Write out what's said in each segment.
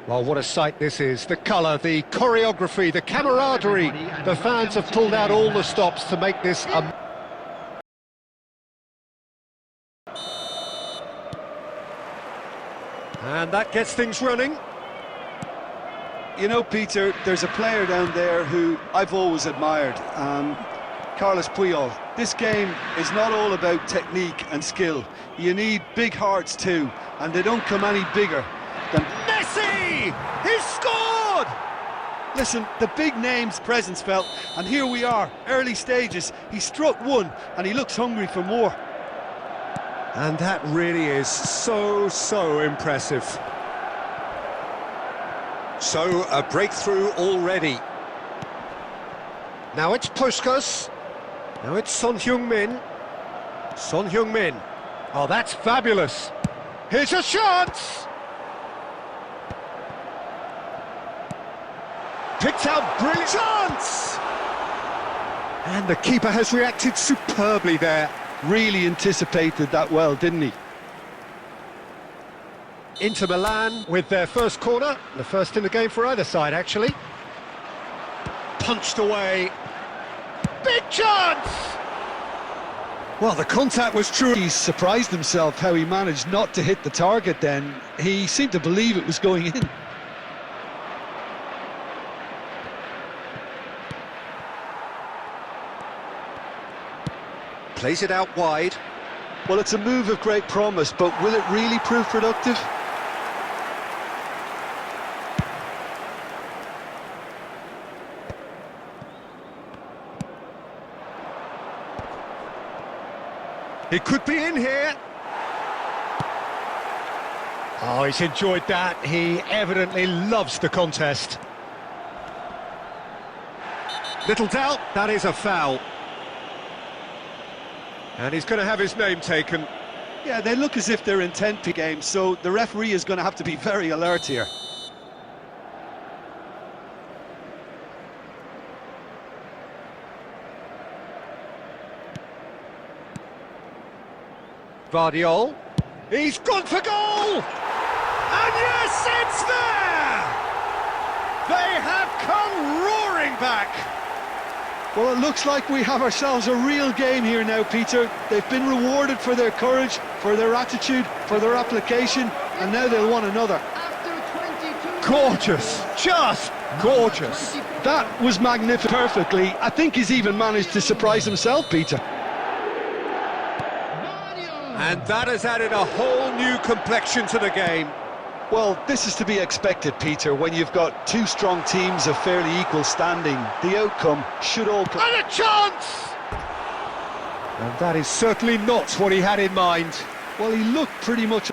Well, what a sight this is. The colour, the choreography, the camaraderie. The fans have pulled out all the stops to make this a... And that gets things running. You know, Peter, there's a player down there who I've always admired, Carlos Puyol. This game is not all about technique and skill. You need big hearts too, and they don't come any bigger than... Messi! He's scored! Listen, the big names presence felt, and here we are, early stages. He struck one, and he looks hungry for more. And that really is so impressive. So, a breakthrough already. Now it's Puskas. Now it's Son Heung-min. Son Heung-min. Oh, that's fabulous. Here's a chance! Picked out brilliant chance! And the keeper has reacted superbly there. Really anticipated that well, didn't he? Inter Milan with their first corner, the first in the game for either side, actually. Punched away. Big chance! Well, the contact was true. He surprised himself how he managed not to hit the target then. He seemed to believe it was going in. Plays it out wide. Well, it's a move of great promise, but will it really prove productive? He could be in here. Oh, he's enjoyed that. He evidently loves the contest. Little doubt, that is a foul. And he's going to have his name taken. Yeah, they look as if they're intent to game, so the referee is going to have to be very alert here. Vardiol. He's gone for goal! And yes, it's there! They have come roaring back! Well, it looks like we have ourselves a real game here now, Peter. They've been rewarded for their courage, for their attitude, for their application, and now they'll want another. Gorgeous, just gorgeous. That was magnificent perfectly. I think he's even managed to surprise himself, Peter. And that has added a whole new complexion to the game. Well, this is to be expected, Peter, when you've got two strong teams of fairly equal standing. The outcome should all come... And a chance! And that is certainly not what he had in mind. Well, he looked pretty much...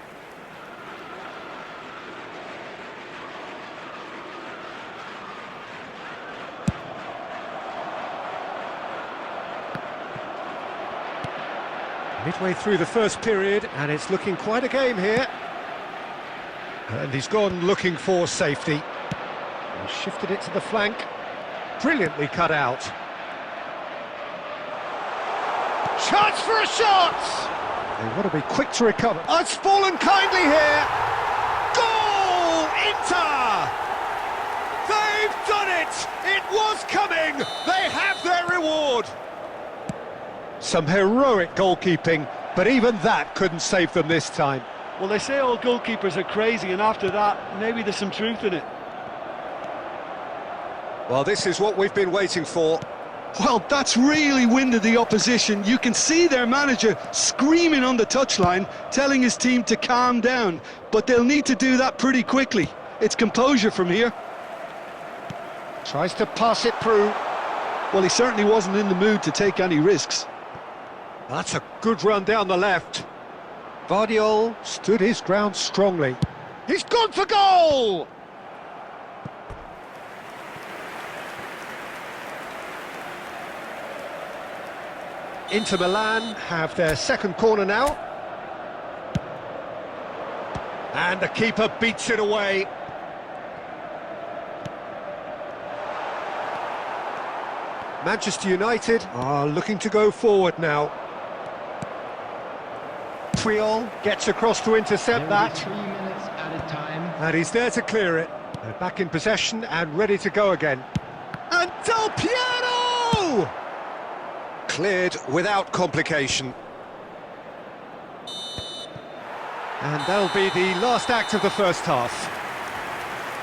Midway through the first period, and it's looking quite a game here. And he's gone looking for safety. And shifted it to the flank. Brilliantly cut out. Chance for a shot! They want to be quick to recover. Oh, it's fallen kindly here! Goal! Inter! They've done it! It was coming! They have their reward! Some heroic goalkeeping, but even that couldn't save them this time. Well, they say all goalkeepers are crazy, and after that, maybe there's some truth in it. Well, this is what we've been waiting for. Well, that's really winded the opposition. You can see their manager screaming on the touchline, telling his team to calm down. But they'll need to do that pretty quickly. It's composure from here. Tries to pass it through. Well, he certainly wasn't in the mood to take any risks. That's a good run down the left. Vardiol stood his ground strongly. He's gone for goal! Inter Milan have their second corner now. And the keeper beats it away. Manchester United are looking to go forward now. Puyol gets across to intercept that. 3 minutes at a time. And he's there to clear it. They're back in possession and ready to go again. And Del Piero! Cleared without complication. And that'll be the last act of the first half.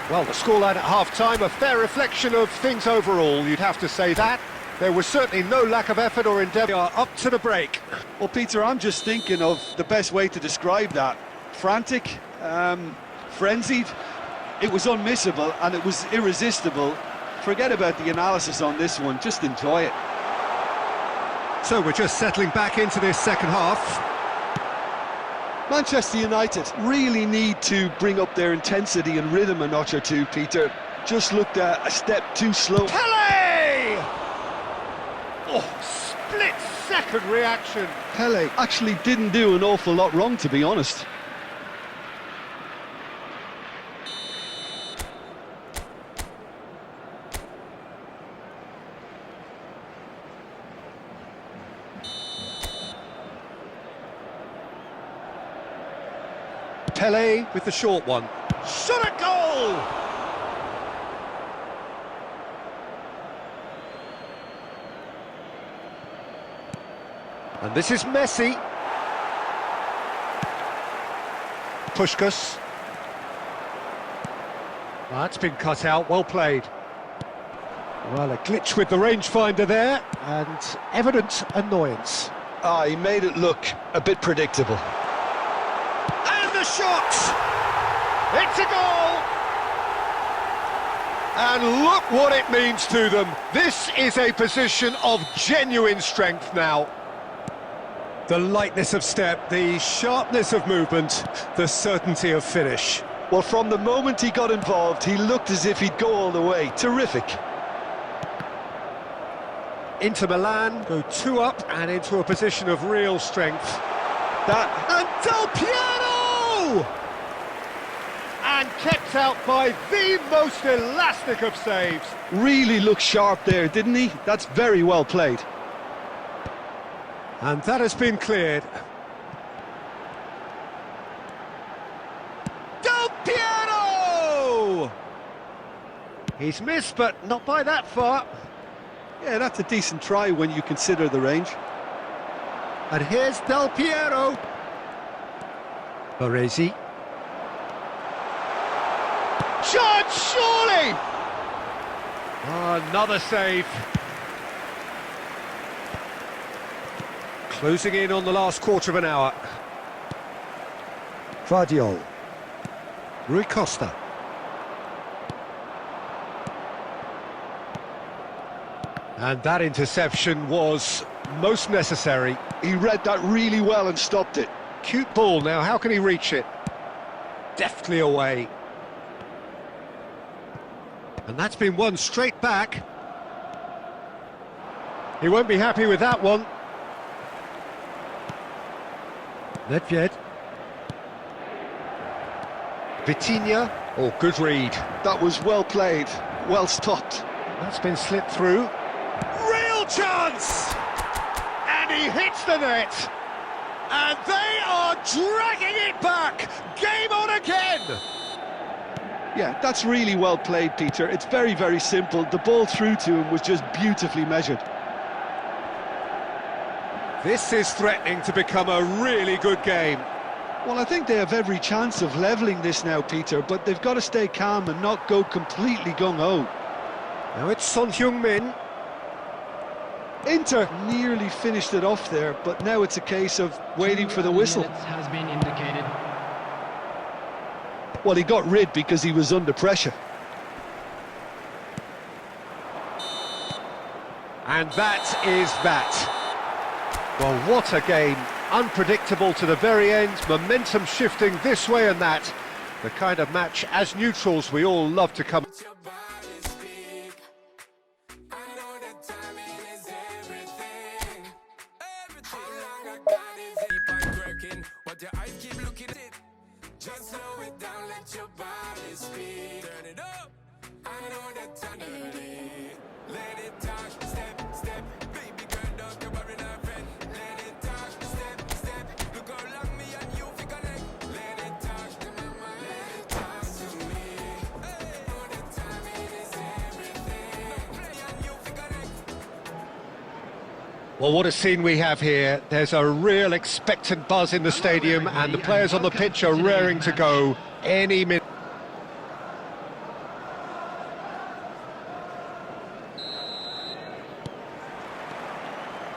Well, the scoreline at half-time, a fair reflection of things overall, you'd have to say that. There was certainly no lack of effort or endeavour. They are up to the break. Well, Peter, I'm just thinking of the best way to describe that. Frantic, frenzied. It was unmissable and it was irresistible. Forget about the analysis on this one, just enjoy it. So we're just settling back into this second half. Manchester United really need to bring up their intensity and rhythm a notch or two, Peter. Just looked a step too slow. Pele! Oh, split-second reaction. Pele actually didn't do an awful lot wrong, to be honest. Pele with the short one. Shot a goal! And this is Messi. Puskás. That's been cut out, well played. Well, a glitch with the rangefinder there, and evident annoyance. Ah, he made it look a bit predictable. The shot! It's a goal! And look what it means to them. This is a position of genuine strength now. The lightness of step, the sharpness of movement, the certainty of finish. Well, from the moment he got involved, he looked as if he'd go all the way. Terrific. Inter Milan go 2 up and into a position of real strength. And Del Piero! And kept out by the most elastic of saves. Really looked sharp there, didn't he? That's very well played. And that has been cleared. Del Piero! He's missed, but not by that far. Yeah, that's a decent try when you consider the range. And here's Del Piero. Baresi. Chance, surely! Oh, another save. Closing in on the last quarter of an hour. Vardiol. Rui Costa. And that interception was most necessary. He read that really well and stopped it. Cute ball now, how can he reach it? Deftly away. And that's been won straight back. He won't be happy with that one. Nedved. Vitinha. Oh, good read. That was well played, well stopped. That's been slipped through. Real chance! And he hits the net. And they are dragging it back. Game on again. Yeah, that's really well played, Peter. It's very, very simple. The ball through to him was just beautifully measured. This is threatening to become a really good game. Well, I think they have every chance of levelling this now, Peter, but they've got to stay calm and not go completely gung-ho. Now it's Son Heung-min. Inter nearly finished it off there, but now it's a case of waiting for the whistle. Has been indicated. Well, he got rid because he was under pressure. And that is that. Well, what a game. Unpredictable to the very end, momentum shifting this way and that. The kind of match, as neutrals, we all love to come. Just slow it down, let your body speak. Turn it up. I know that time to lead. Let it touch, step, step. Baby girl, don't you worry, not friend. Let it touch, step, step. Look how long me and you fi connect. Let it touch, let it touch to me. Hey. Well, what a scene we have here. There's a real expectant buzz in the stadium, and the players on the pitch are raring to go any minute.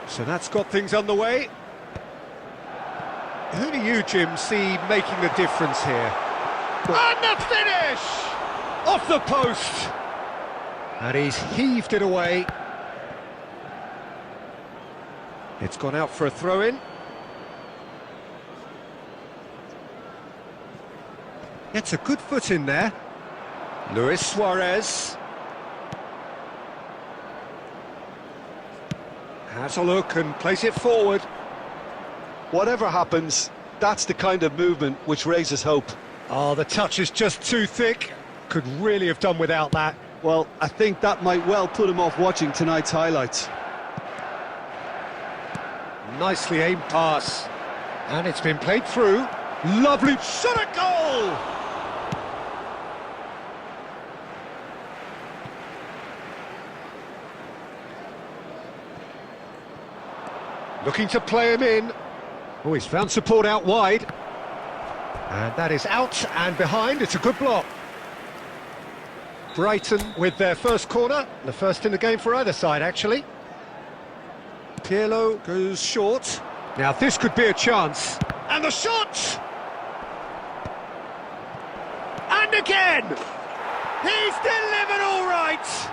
So that's got things underway. Who do you, Jim, see making the difference here? And the finish! Off the post! And he's heaved it away. It's gone out for a throw-in. Gets a good foot in there. Luis Suarez. Has a look and plays it forward. Whatever happens, that's the kind of movement which raises hope. Oh, the touch is just too thick. Could really have done without that. Well, I think that might well put him off watching tonight's highlights. Nicely aimed pass. And it's been played through. Lovely shot at goal! Looking to play him in. Oh, he's found support out wide. And that is out and behind. It's a good block. Brighton with their first corner. The first in the game for either side, actually. Pirlo goes short. Now this could be a chance. And the shot! And again! He's delivered all right!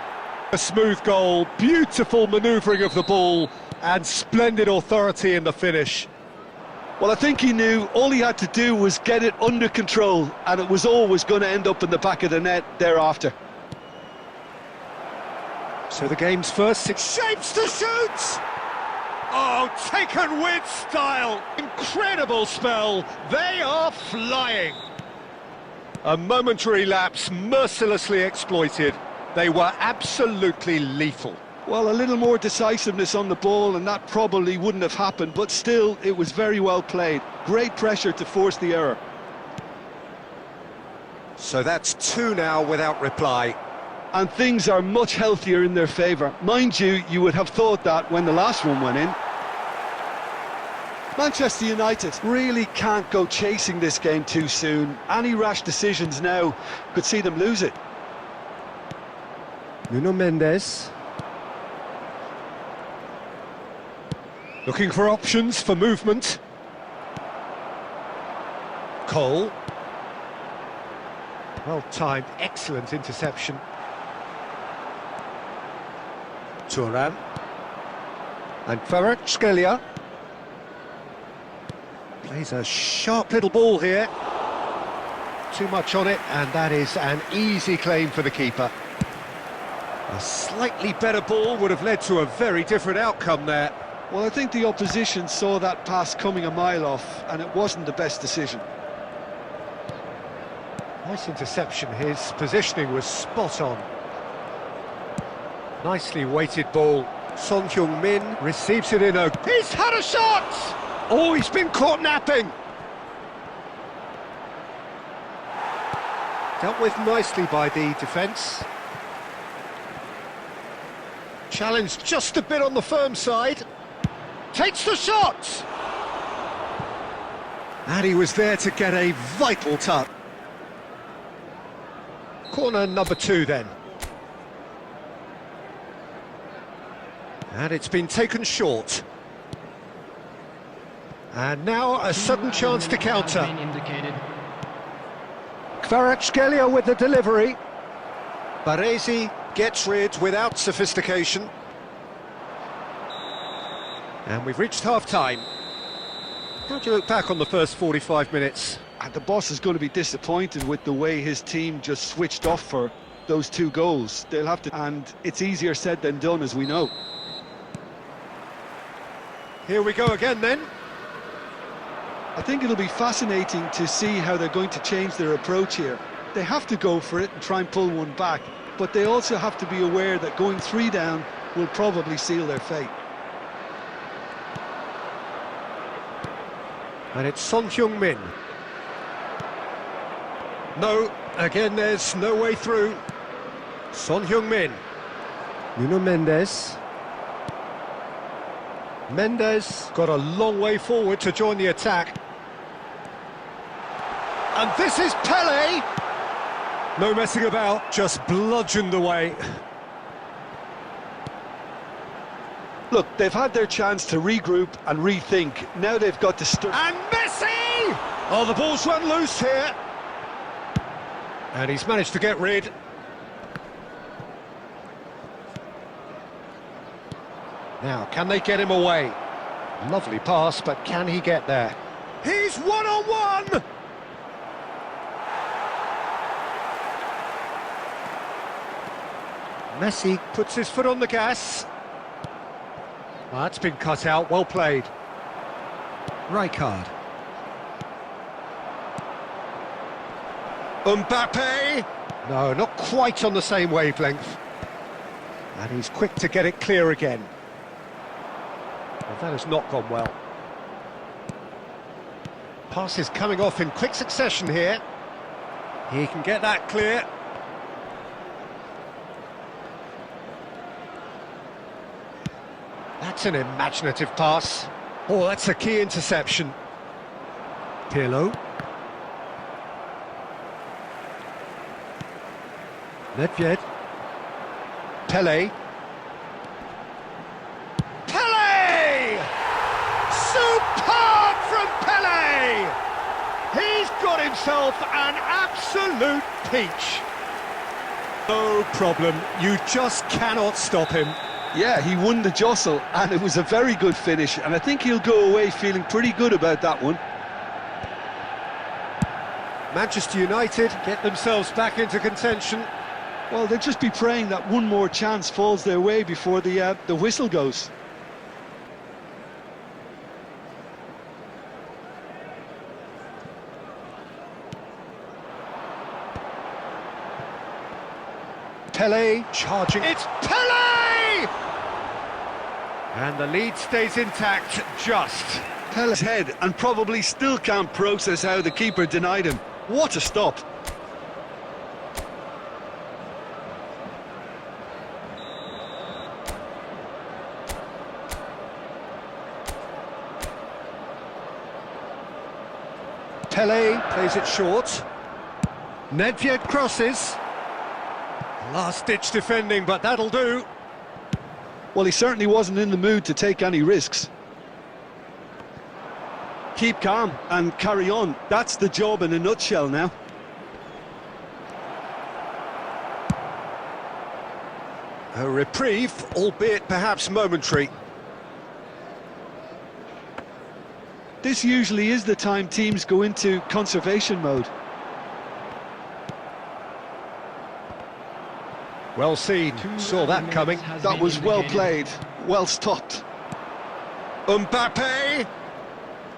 A smooth goal, beautiful manoeuvring of the ball, and splendid authority in the finish. Well, I think he knew all he had to do was get it under control, and it was always going to end up in the back of the net thereafter. So the game's first six shapes to shoot! Oh, taken with style! Incredible spell! They are flying! A momentary lapse mercilessly exploited. They were absolutely lethal. Well, a little more decisiveness on the ball and that probably wouldn't have happened, but still, it was very well played. Great pressure to force the error. So that's two now without reply. And things are much healthier in their favour. Mind you, you would have thought that when the last one went in. Manchester United really can't go chasing this game too soon. Any rash decisions now could see them lose it. Nuno Mendes. Looking for options for movement. Cole. Well timed, excellent interception. Thuram. And Kvaratskhelia. Plays a sharp little ball here. Too much on it, and that is an easy claim for the keeper. A slightly better ball would have led to a very different outcome there. Well, I think the opposition saw that pass coming a mile off, and it wasn't the best decision. Nice interception, his positioning was spot on. Nicely weighted ball. Son Heung-min receives it in a... He's had a shot! Oh, he's been caught napping! Dealt with nicely by the defence. Challenged just a bit on the firm side. Takes the shot! And he was there to get a vital touch. Corner number 2 then. And it's been taken short. And now a sudden chance to counter. Kvaratskhelia with the delivery. Baresi gets rid without sophistication. And we've reached half-time. How do you look back on the first 45 minutes? And the boss is going to be disappointed with the way his team just switched off for those 2 goals. They'll have to... And it's easier said than done, as we know. Here we go again then. I think it'll be fascinating to see how they're going to change their approach here. They have to go for it and try and pull one back, but they also have to be aware that going 3 down will probably seal their fate. And it's Son Heung-min. No, again there's no way through. Son Heung-min. Nuno Mendes. Mendes got a long way forward to join the attack. And this is Pele! No messing about, just bludgeoned away. Look, they've had their chance to regroup and rethink. Now they've got to start. And Messi! Oh, the ball's run loose here. And he's managed to get rid. Now, can they get him away? Lovely pass, but can he get there? He's one-on-one! Messi puts his foot on the gas. Well, that's been cut out, well played. Rijkaard. Mbappe! No, not quite on the same wavelength. And he's quick to get it clear again. Well, that has not gone well. Passes coming off in quick succession here. He can get that clear. That's an imaginative pass. Oh, that's a key interception. Pirlo. Nedved. Pele. Pele! Superb from Pele! He's got himself an absolute peach. No problem, you just cannot stop him. Yeah, he won the jostle, and it was a very good finish, and I think he'll go away feeling pretty good about that one. Manchester United get themselves back into contention. Well, they'll just be praying that one more chance falls their way before the whistle goes. Pele charging. It's Pele! And the lead stays intact, just. Pele's head, and probably still can't process how the keeper denied him. What a stop! Pele plays it short. Nedved crosses. Last-ditch defending, but that'll do. Well, he certainly wasn't in the mood to take any risks. Keep calm and carry on. That's the job in a nutshell now. A reprieve, albeit perhaps momentary. This usually is the time teams go into conservation mode. Well seen, saw that coming. That was well played, well stopped. Mbappe!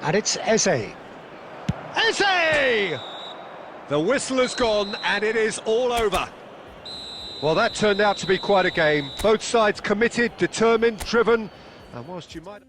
And it's Eze. Eze! The whistle has gone and it is all over. Well, that turned out to be quite a game. Both sides committed, determined, driven, and whilst you might...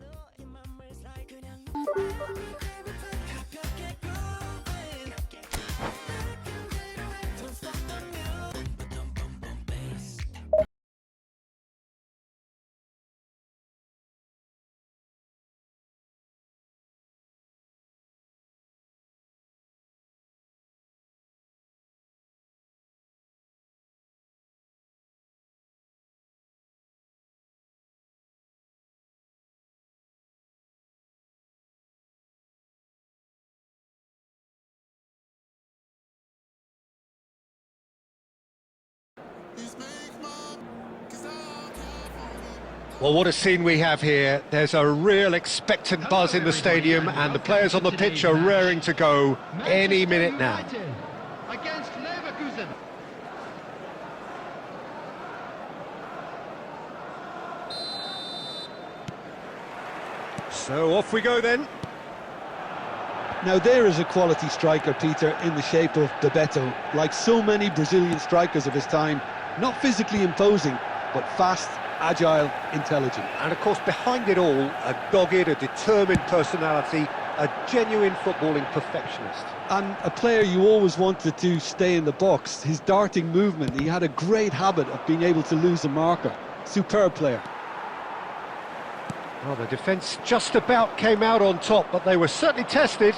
Well, what a scene we have here. There's a real expectant buzz in the stadium and the players on the pitch are raring to go any minute now. Against Leverkusen. So off we go then. Now there is a quality striker, Peter, in the shape of Bebeto. Like so many Brazilian strikers of his time, not physically imposing, but fast, agile, intelligent. And of course, behind it all, a dogged, a determined personality, a genuine footballing perfectionist. And a player you always wanted to stay in the box. His darting movement, he had a great habit of being able to lose a marker. Superb player. Well, the defence just about came out on top, but they were certainly tested.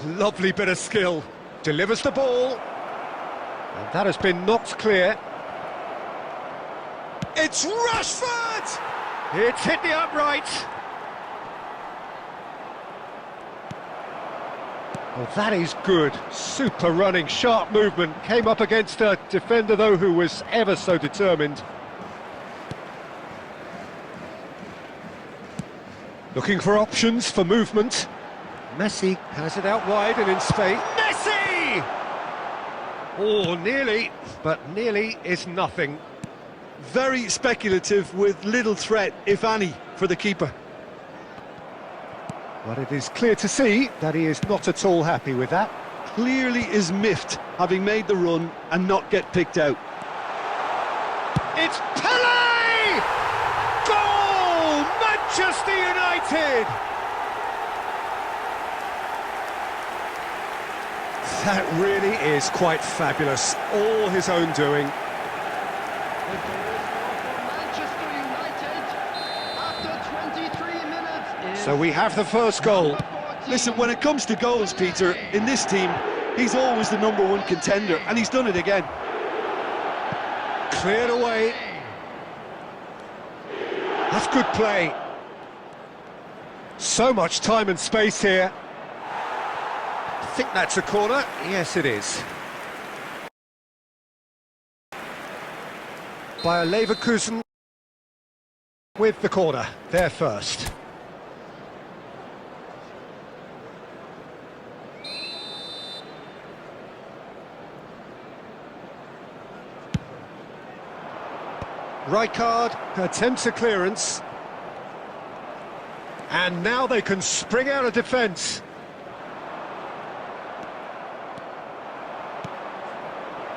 Lovely bit of skill. Delivers the ball. And that has been knocked clear. It's Rashford! It's hit the upright. Well, that is good. Super running, sharp movement. Came up against a defender, though, who was ever so determined. Looking for options for movement. Messi has it out wide and in space. Messi! Oh, nearly, but nearly is nothing. Very speculative with little threat, if any, for the keeper. But it is clear to see that he is not at all happy with that. Clearly is miffed, having made the run and not get picked out. It's Pele! Goal! Manchester United! That really is quite fabulous. All his own doing. Manchester United after 23 minutes. So we have the first goal. Listen, when it comes to goals, Peter, in this team, he's always the #1 contender, and he's done it again. Cleared away. That's good play. So much time and space here. I think that's a corner. Yes, it is. Bayer Leverkusen with the corner. They're first. Rijkaard attempts a clearance. And now they can spring out of defence.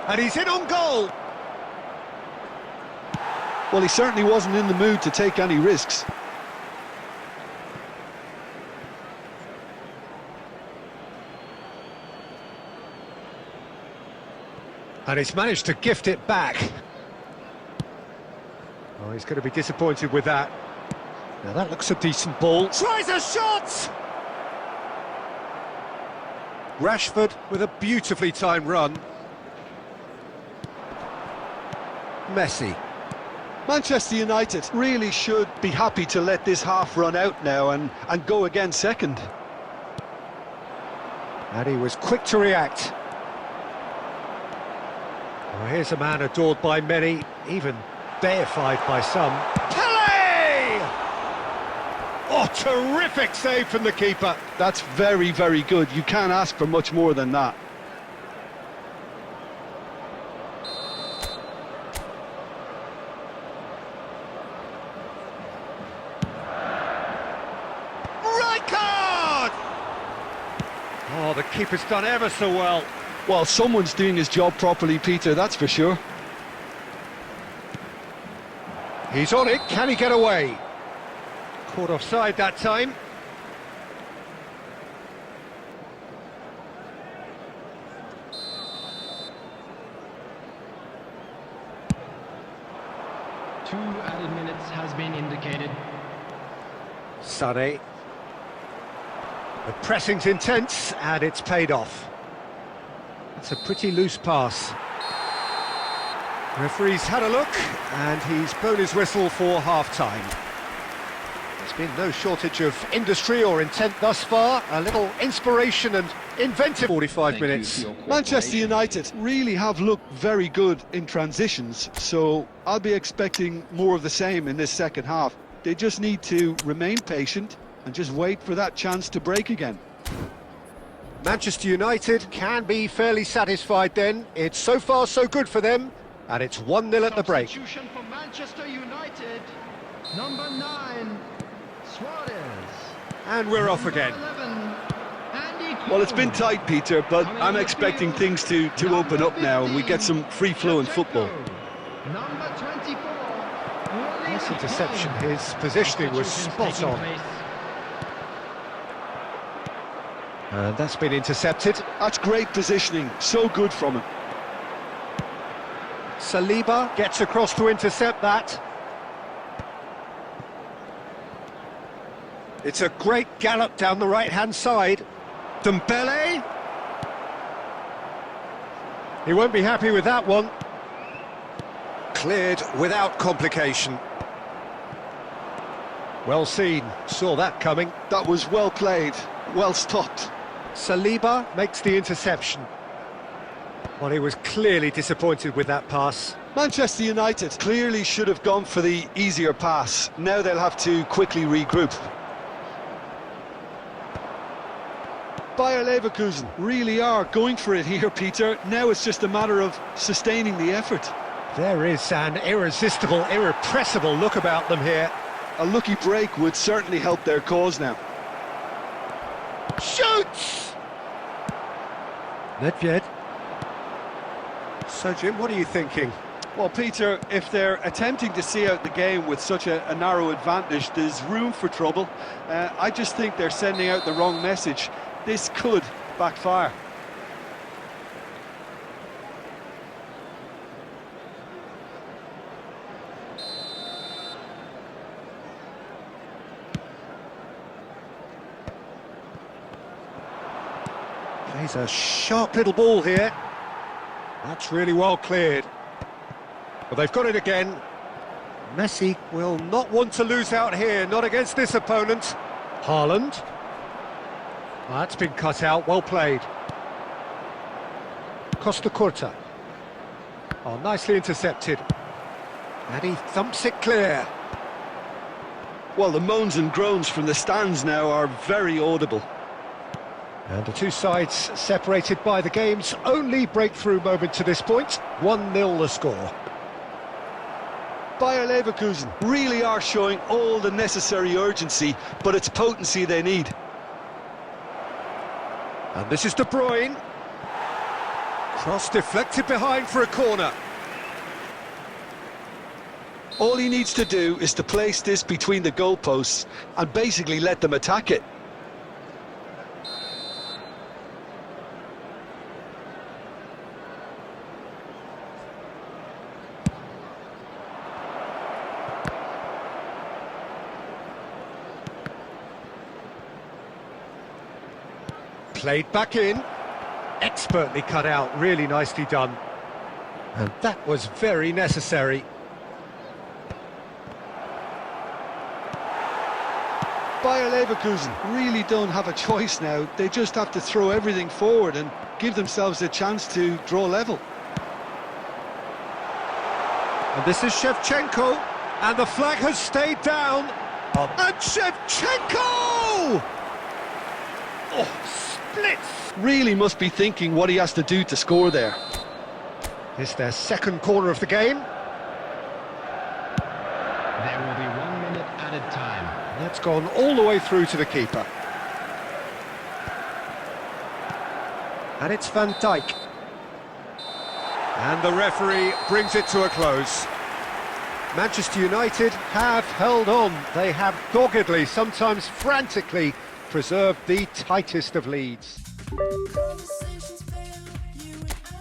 And he's in on goal. Well, he certainly wasn't in the mood to take any risks. And he's managed to gift it back. Oh, he's going to be disappointed with that. Now that looks a decent ball. Tries a shot! Rashford with a beautifully timed run. Messi. Manchester United really should be happy to let this half run out now and go again second. And he was quick to react. Well, here's a man adored by many, even deified by some. Pele! Oh, terrific save from the keeper. That's very, very good. You can't ask for much more than that. Rijkaard! Oh, the keeper's done ever so well. Well, someone's doing his job properly, Peter, that's for sure. He's on it, can he get away? Caught offside that time. Two added minutes has been indicated. Sané. The pressing's intense and it's paid off. It's a pretty loose pass. Referee's had a look and he's blown his whistle for half-time. There's been no shortage of industry or intent thus far. A little inspiration and inventive 45 minutes. Manchester United really have looked very good in transitions, so I'll be expecting more of the same in this second half. They just need to remain patient and just wait for that chance to break again. Manchester United can be fairly satisfied then. It's so far so good for them, and it's 1-0 at the break. Substitution for Manchester United. Number 9, Suarez. And we're off again. 11, Andy Well, it's been tight, Peter, but I'm expecting things to open up now and we get some free-flowing football. Number 24. Nice interception. His positioning was spot on. And that's been intercepted. That's great positioning, so good from him. Saliba gets across to intercept that. It's a great gallop down the right-hand side. Dembele. He won't be happy with that one. Cleared without complication. Well seen, saw that coming. That was well played, well stopped. Saliba makes the interception. Well, he was clearly disappointed with that pass. Manchester United clearly should have gone for the easier pass. Now they'll have to quickly regroup. Bayer Leverkusen really are going for it here, Peter. Now it's just a matter of sustaining the effort. There is an irresistible, irrepressible look about them here. A lucky break would certainly help their cause now. Shoots! Nedved. So, Jim, what are you thinking? Well, Peter, if they're attempting to see out the game with such a narrow advantage, there's room for trouble. I just think they're sending out the wrong message. This could backfire. Plays a sharp little ball here. That's really well cleared. Well, they've got it again. Messi will not want to lose out here, not against this opponent. Haaland. Well, that's been cut out, well played. Costa Curta. Oh, nicely intercepted. And he thumps it clear. Well, the moans and groans from the stands now are very audible. And the two sides separated by the game's only breakthrough moment to this point. 1-0 the score. Bayer Leverkusen really are showing all the necessary urgency, but it's potency they need. And this is De Bruyne. Cross deflected behind for a corner. All he needs to do is to place this between the goalposts and basically let them attack it. Played back in, expertly cut out, really nicely done. And that was very necessary. Bayer Leverkusen really don't have a choice now. They just have to throw everything forward and give themselves a chance to draw level. And this is Shevchenko, and the flag has stayed down. And Shevchenko! Oh, splits! Really must be thinking what he has to do to score there. It's their second corner of the game. There will be 1 minute added time. And that's gone all the way through to the keeper. And it's Van Dijk. And the referee brings it to a close. Manchester United have held on. They have doggedly, sometimes frantically, preserved the tightest of leads.